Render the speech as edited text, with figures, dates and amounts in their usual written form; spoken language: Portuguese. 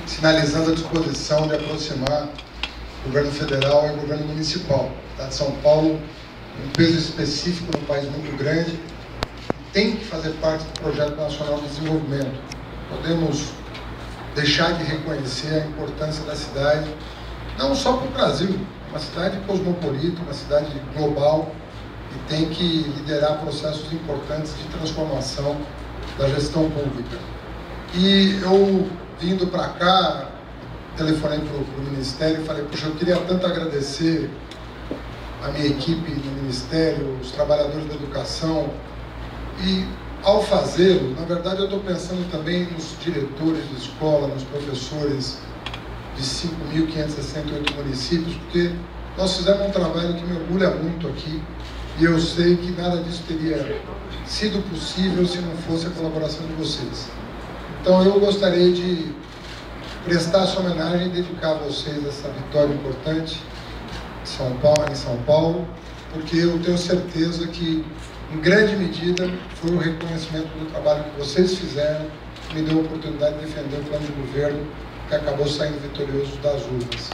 sinalizando a disposição de aproximar o governo federal e o governo municipal. A cidade de São Paulo tem um peso específico no país muito grande e tem que fazer parte do Projeto Nacional de Desenvolvimento. Podemos deixar de reconhecer a importância da cidade, não só para o Brasil, uma cidade cosmopolita, uma cidade global, e tem que liderar processos importantes de transformação da gestão pública. E eu, vindo para cá, telefonei para o Ministério e falei, puxa, eu queria tanto agradecer a minha equipe no Ministério, os trabalhadores da educação, e ao fazê-lo, na verdade eu estou pensando também nos diretores de escola, nos professores de 5.568 municípios, porque nós fizemos um trabalho que me orgulha muito aqui, e eu sei que nada disso teria sido possível se não fosse a colaboração de vocês. Então eu gostaria de prestar essa homenagem e dedicar a vocês essa vitória importante em São Paulo, porque eu tenho certeza que, em grande medida, foi o reconhecimento do trabalho que vocês fizeram que me deu a oportunidade de defender o plano de governo que acabou saindo vitorioso das urnas.